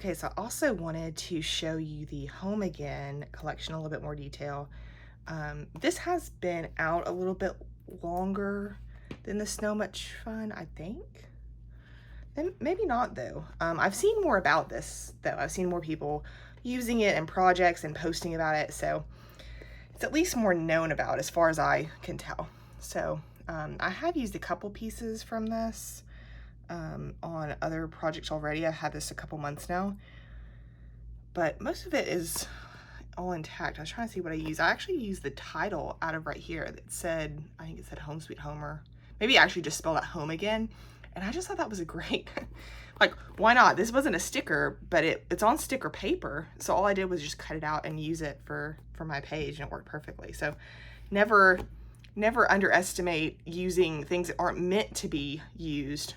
Okay, so I also wanted to show you the Home Again collection in a little bit more detail. This has been out a little bit longer than the Snow Much Fun, I think. And maybe not though. I've seen more about this though. I've seen more people using it in projects and posting about it, so it's at least more known about as far as I can tell. So I have used a couple pieces from this on other projects already. I've had this a couple months now, but most of it is all intact. I was trying to see what I used. I actually used the title out of right here that said, I think it said Home Sweet Homer. Maybe I actually just spelled out Home Again. And I just thought that was a great, like, why not? This wasn't a sticker, but it's on sticker paper. So all I did was just cut it out and use it for my page, and it worked perfectly. So never underestimate using things that aren't meant to be used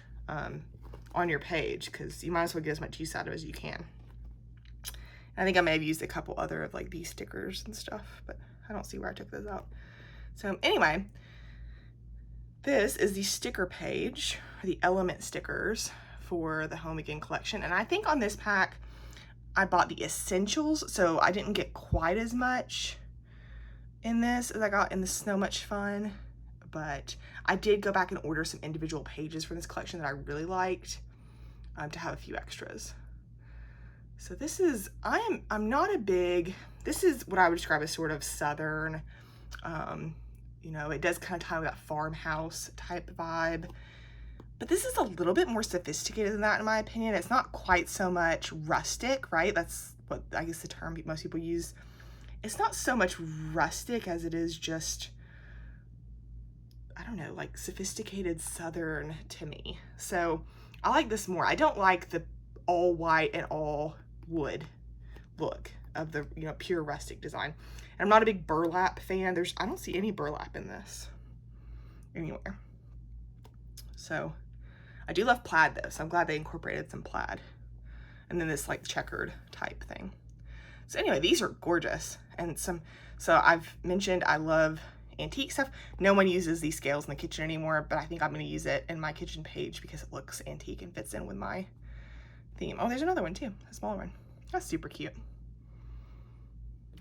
on your page, because you might as well get as much use out of it as you can. I think I may have used a couple other of like these stickers and stuff, but I don't see where I took those out. So anyway, this is the sticker page, the element stickers for the Home Again collection. And I think on this pack, I bought the essentials, so I didn't get quite as much in this as I got in the Snow Much Fun, but I did go back and order some individual pages for this collection that I really liked to have a few extras. So this is, I'm not a big, this is what I would describe as sort of Southern, you know, it does kind of tie with that farmhouse type vibe, but this is a little bit more sophisticated than that in my opinion. It's not quite so much rustic, right? That's what I guess the term most people use. It's not so much rustic as it is just, I don't know, like sophisticated Southern to me. So I like this more. I don't like the all white and all wood look of the, you know, pure rustic design. And I'm not a big burlap fan. I don't see any burlap in this anywhere. So I do love plaid though, so I'm glad they incorporated some plaid. And then this like checkered type thing. So anyway, these are gorgeous. And so I've mentioned I love antique stuff. No one uses these scales in the kitchen anymore, but I think I'm gonna use it in my kitchen page because it looks antique and fits in with my theme. Oh, there's another one too, a smaller one. That's super cute.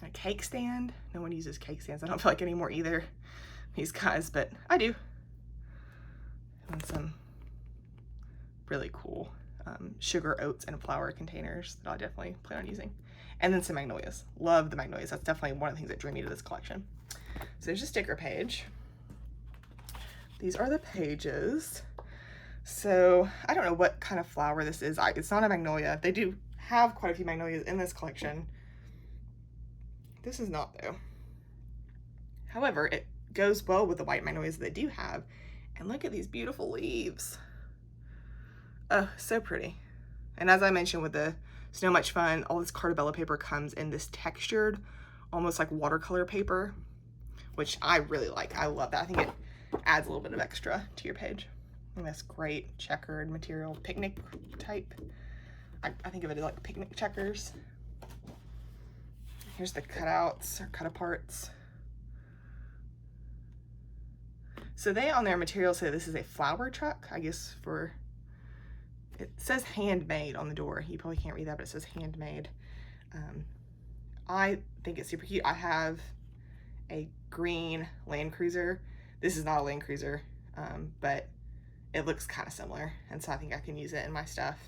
A cake stand. No one uses cake stands, I don't feel like anymore either, these guys, but I do. And some really cool sugar, oats, and flour containers that I'll definitely plan on using. And then some magnolias. Love the magnolias. That's definitely one of the things that drew me to this collection. So there's a sticker page. These are the pages. So I don't know what kind of flower this is. It's not a magnolia. They do have quite a few magnolias in this collection. This is not though. However, it goes well with the white magnolias that they do have. And look at these beautiful leaves. Oh, so pretty. And as I mentioned with the Snow Much Fun, all this Carta paper comes in this textured, almost like watercolor paper, which I really like. I love that. I think it adds a little bit of extra to your page. And that's great checkered material, picnic type. I think of it as like picnic checkers. Here's the cutouts or cut aparts. So they on their material say this is a flower truck, I guess for, it says handmade on the door. You probably can't read that, but it says handmade. I think it's super cute. I have a green Land Cruiser. This is not a Land Cruiser, but it looks kind of similar. And so I think I can use it in my stuff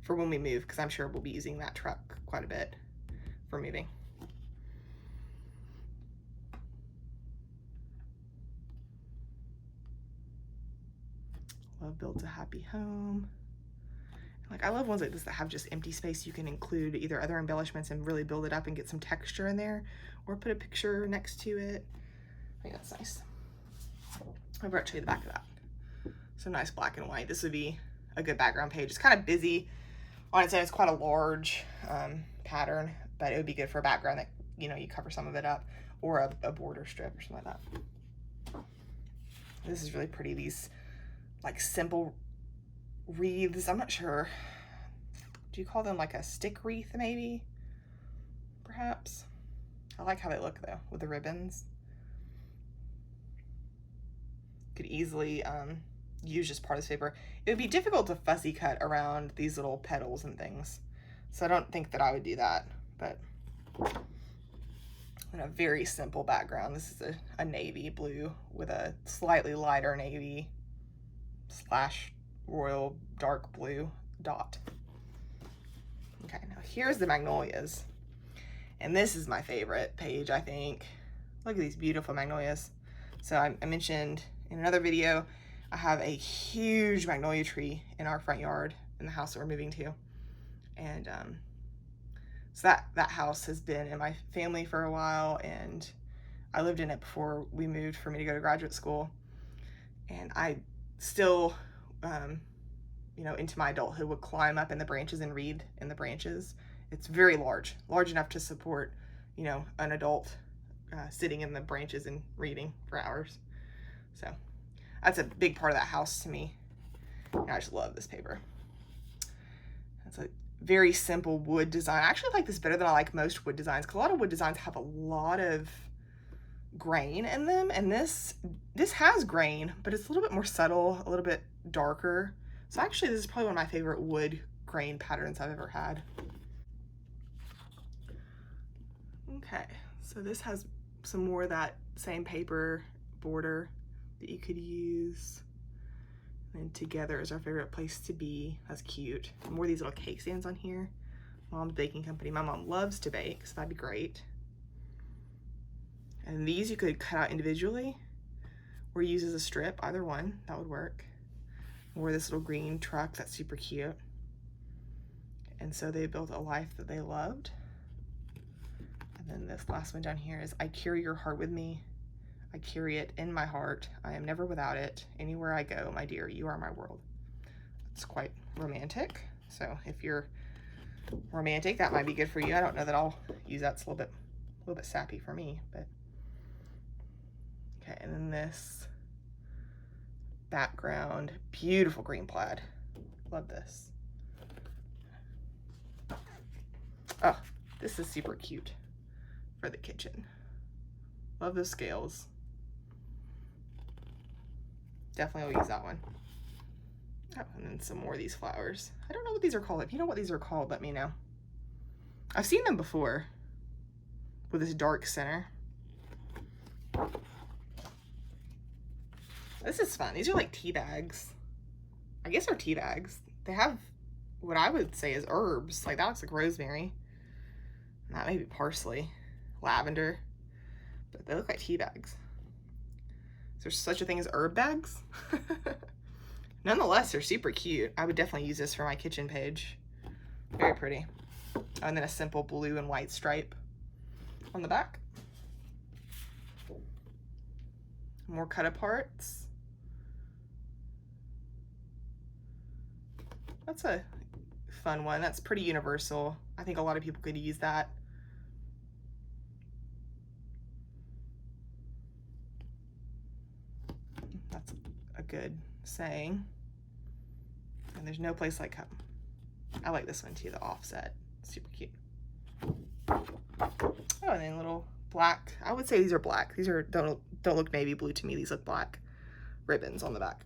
for when we move, because I'm sure we'll be using that truck quite a bit for moving. Love Builds a Happy Home. Like, I love ones like this that have just empty space. You can include either other embellishments and really build it up and get some texture in there, or put a picture next to it. I think that's nice. I'll show you the back of that. So nice black and white. This would be a good background page. It's kind of busy on its own. It's quite a large pattern, but it would be good for a background that, you know, you cover some of it up, or a border strip or something like that. This is really pretty. These like simple wreaths. I'm not sure. Do you call them like a stick wreath maybe? Perhaps. I like how they look though with the ribbons. Could easily use just part of this paper. It would be difficult to fussy cut around these little petals and things. So I don't think that I would do that, but in a very simple background. This is a navy blue with a slightly lighter navy slash royal dark blue dot. Okay, now here's the magnolias. And this is my favorite page, I think. Look at these beautiful magnolias. So I mentioned in another video, I have a huge magnolia tree in our front yard in the house that we're moving to. And so that house has been in my family for a while, and I lived in it before we moved for me to go to graduate school. And I still, you know, into my adulthood would climb up in the branches and read in the branches. It's very large enough to support, you know, an adult sitting in the branches and reading for hours. So that's a big part of that house to me. And I just love this paper. It's a very simple wood design. I actually like this better than I like most wood designs, because a lot of wood designs have a lot of grain in them, and this has grain, but it's a little bit more subtle, a little bit darker. So actually this is probably one of my favorite wood grain patterns I've ever had. Okay, so this has some more of that same paper border that you could use. And together is our favorite place to be. That's cute. More of these little cake stands on here. Mom's baking company. My mom loves to bake, so that'd be great. And these you could cut out individually or use as a strip, either one, that would work. Or this little green truck, that's super cute. And so they built a life that they loved. And then this last one down here is, I carry your heart with me. I carry it in my heart. I am never without it. Anywhere I go, my dear, you are my world. It's quite romantic. So if you're romantic, that might be good for you. I don't know that I'll use that. It's a little bit sappy for me, but okay. And then this background, beautiful green plaid. Love this. Oh, this is super cute for the kitchen. Love those scales. Definitely will use that one. Oh, and then some more of these flowers. I don't know what these are called. If you know what these are called, let me know. I've seen them before with this dark center. This is fun. These are like tea bags. I guess they're tea bags. They have what I would say is herbs. Like that looks like rosemary. That may be parsley, lavender, but they look like tea bags. Is there such a thing as herb bags? Nonetheless, they're super cute. I would definitely use this for my kitchen page. Very pretty. Oh, and then a simple blue and white stripe on the back. More cut aparts. That's a fun one. That's pretty universal. I think a lot of people could use that. That's a good saying. And there's no place like home. I like this one too, the offset. Super cute. Oh, and then little black, I would say these are black. These are don't look navy blue to me. These look black ribbons on the back.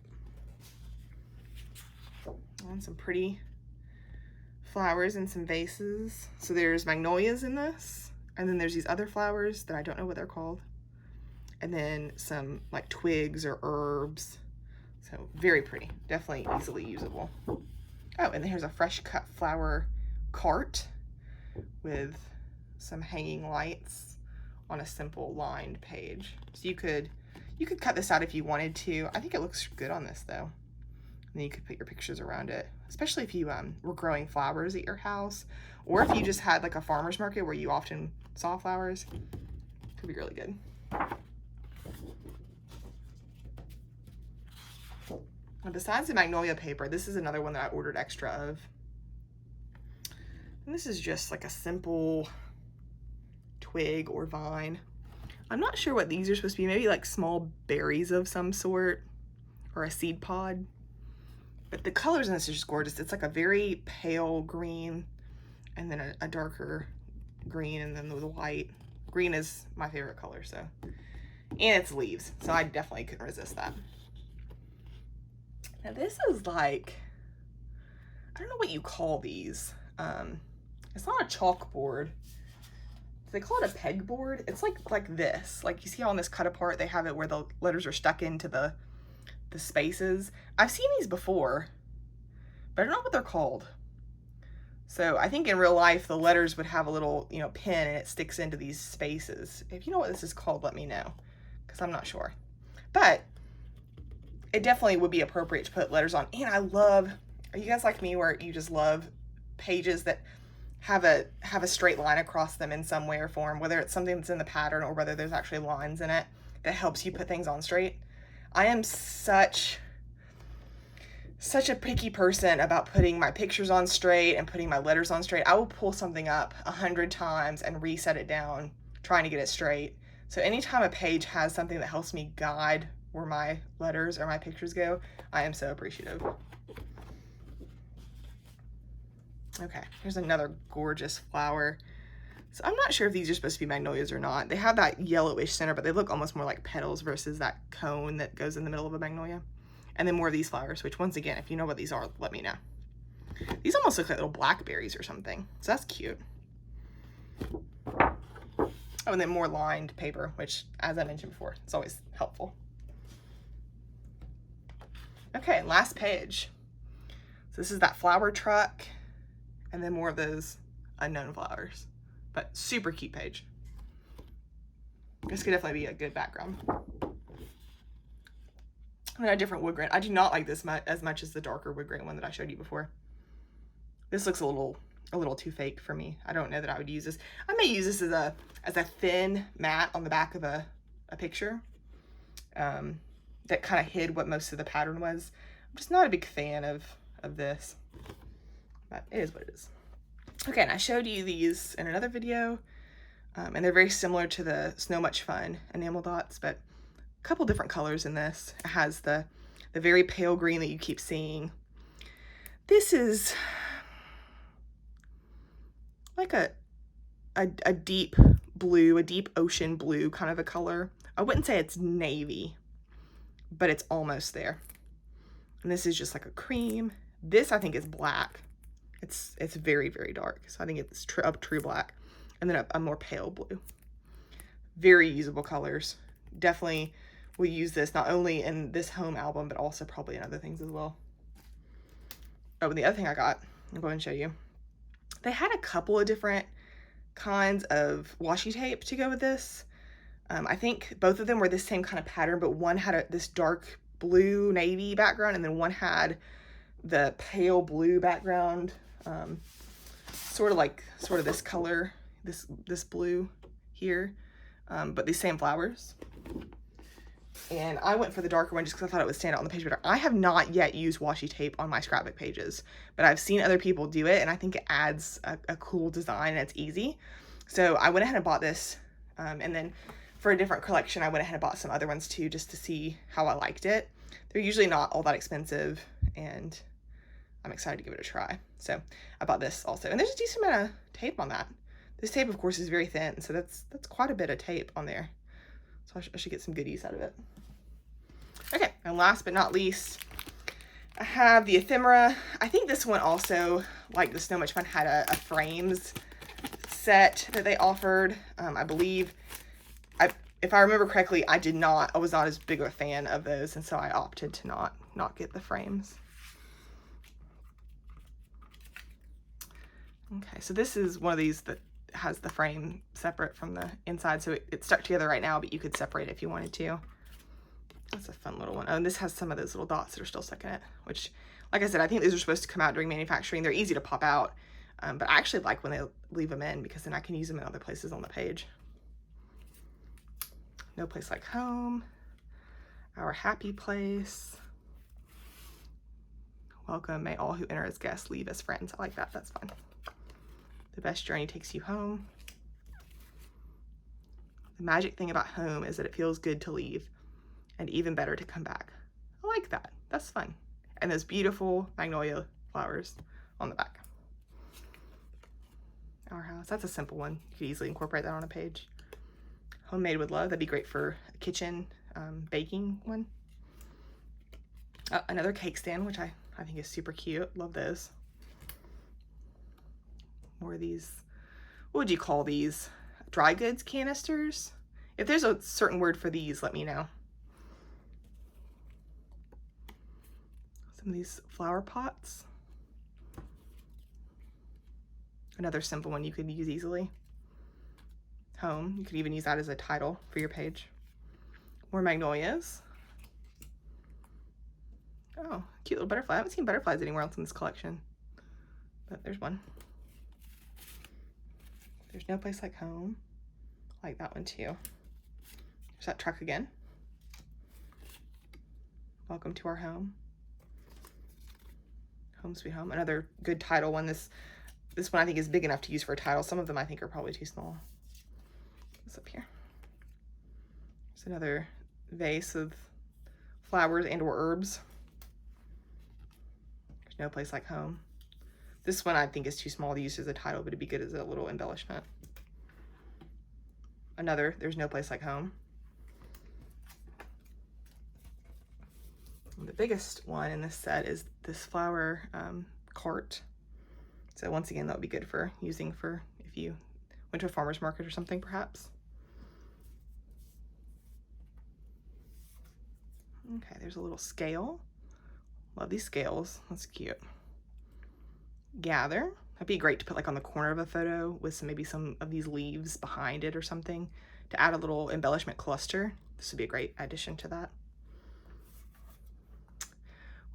And some pretty flowers and some vases. So there's magnolias in this, and then there's these other flowers that I don't know what they're called, and then some like twigs or herbs. So very pretty, definitely easily usable. Oh, and then here's a fresh cut flower cart with some hanging lights on a simple lined page. So you could cut this out if you wanted to. I think it looks good on this though. And then you could put your pictures around it, especially if you were growing flowers at your house, or if you just had like a farmer's market where you often saw flowers. Could be really good. And besides the magnolia paper, this is another one that I ordered extra of. And this is just like a simple twig or vine. I'm not sure what these are supposed to be. Maybe like small berries of some sort, or a seed pod. But the colors in this are just gorgeous. It's like a very pale green, and then a darker green, and then the white. Green is my favorite color, so. And it's leaves, so I definitely couldn't resist that. Now this is like, I don't know what you call these. It's not a chalkboard. They call it a pegboard. It's like this. Like you see on this cut apart, they have it where the letters are stuck into the spaces. I've seen these before, but I don't know what they're called. So I think in real life, the letters would have a little, you know, pin and it sticks into these spaces. If you know what this is called, let me know, because I'm not sure. But it definitely would be appropriate to put letters on. And I love, are you guys like me where you just love pages that have a straight line across them in some way or form, whether it's something that's in the pattern or whether there's actually lines in it that helps you put things on straight? I am such a picky person about putting my pictures on straight and putting my letters on straight. I will pull something up 100 times and reset it down trying to get it straight. So anytime a page has something that helps me guide where my letters or my pictures go, I am so appreciative. Okay, here's another gorgeous flower. So I'm not sure if these are supposed to be magnolias or not. They have that yellowish center, but they look almost more like petals versus that cone that goes in the middle of a magnolia. And then more of these flowers, which once again, if you know what these are, let me know. These almost look like little blackberries or something. So that's cute. Oh, and then more lined paper, which, as I mentioned before, is always helpful. Okay, last page. So this is that flower truck, and then more of those unknown flowers. But super cute page. This could definitely be a good background. And then a different wood grain. I do not like this as much as the darker wood grain one that I showed you before. This looks a little too fake for me. I don't know that I would use this. I may use this as a thin mat on the back of a picture that kind of hid what most of the pattern was. I'm just not a big fan of this, but it is what it is. Okay, and I showed you these in another video, and they're very similar to the Snow Much Fun enamel dots, but a couple different colors in this. It has the very pale green that you keep seeing. This is like a deep blue, a deep ocean blue kind of a color. I wouldn't say it's navy, but it's almost there. And this is just like a cream. This I think is black. It's very, very dark. So I think it's a true black. And then a more pale blue. Very usable colors. Definitely will use this not only in this home album, but also probably in other things as well. Oh, and the other thing I got, I'll go ahead and show you. They had a couple of different kinds of washi tape to go with this. I think both of them were the same kind of pattern, but one had this dark blue navy background, and then one had the pale blue background, sort of this color, this blue here, but these same flowers. And I went for the darker one just because I thought it would stand out on the page better. I have not yet used washi tape on my scrapbook pages, but I've seen other people do it, and I think it adds a cool design, and it's easy. So I went ahead and bought this, and then for a different collection, I went ahead and bought some other ones too, just to see how I liked it. They're usually not all that expensive, and I'm excited to give it a try. So I bought this also, and there's a decent amount of tape on that. This tape, of course, is very thin, so that's quite a bit of tape on there. So I should get some good use out of it. Okay, and last but not least, I have the ephemera. I think this one also, like the Snow Much Fun, had a frames set that they offered. I believe, if I remember correctly, I was not as big of a fan of those, and so I opted to not get the frames. Okay, so this is one of these that has the frame separate from the inside, so it's stuck together right now, but you could separate it if you wanted to. That's a fun little one. Oh, and this has some of those little dots that are still stuck in it, which, like I said, I think these are supposed to come out during manufacturing. They're easy to pop out, but I actually like when they leave them in, because then I can use them in other places on the page. No Place Like Home, Our Happy Place, Welcome, May All Who Enter as Guests Leave as Friends. I like that. That's fun. The Best Journey Takes You Home. The magic thing about home is that it feels good to leave, and even better to come back. I like that. That's fun. And those beautiful magnolia flowers on the back. Our House. That's a simple one. You could easily incorporate that on a page. Homemade with Love. That'd be great for a kitchen baking one. Another cake stand, which I think is super cute. Love those. more of these, what would you call these? Dry goods canisters? If there's a certain word for these, let me know. Some of these flower pots. Another simple one you could use easily. Home, you could even use that as a title for your page. More magnolias. Oh, cute little butterfly. I haven't seen butterflies anywhere else in this collection, but there's one. There's no place like home. I like that one too. There's that truck again. Welcome to our home. Home sweet home. Another good title one. This one I think is big enough to use for a title. Some of them I think are probably too small. What's up here? There's another vase of flowers and or herbs. There's no place like home. This one I think is too small to use as a title, but it'd be good as a little embellishment. Another, there's no place like home. And the biggest one in this set is this flower cart. So once again, that would be good for using for if you went to a farmer's market or something, perhaps. Okay, there's a little scale. Love these scales. That's cute. Gather. That'd be great to put like on the corner of a photo with some maybe some of these leaves behind it or something to add a little embellishment cluster. This would be a great addition to that.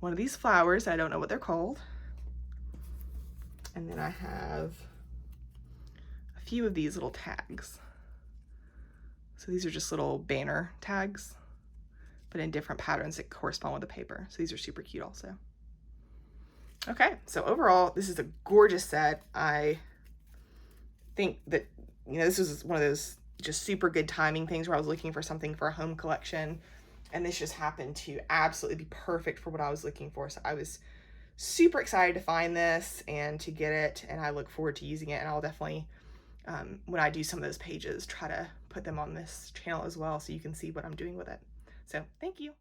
One of these flowers, I don't know what they're called. And then I have a few of these little tags. So these are just little banner tags, but in different patterns that correspond with the paper. So these are super cute also. Okay, so overall, this is a gorgeous set. I think that, you know, this was one of those just super good timing things where I was looking for something for a home collection, and this just happened to absolutely be perfect for what I was looking for. So I was super excited to find this and to get it, and I look forward to using it. And I'll definitely, when I do some of those pages, try to put them on this channel as well so you can see what I'm doing with it. So thank you.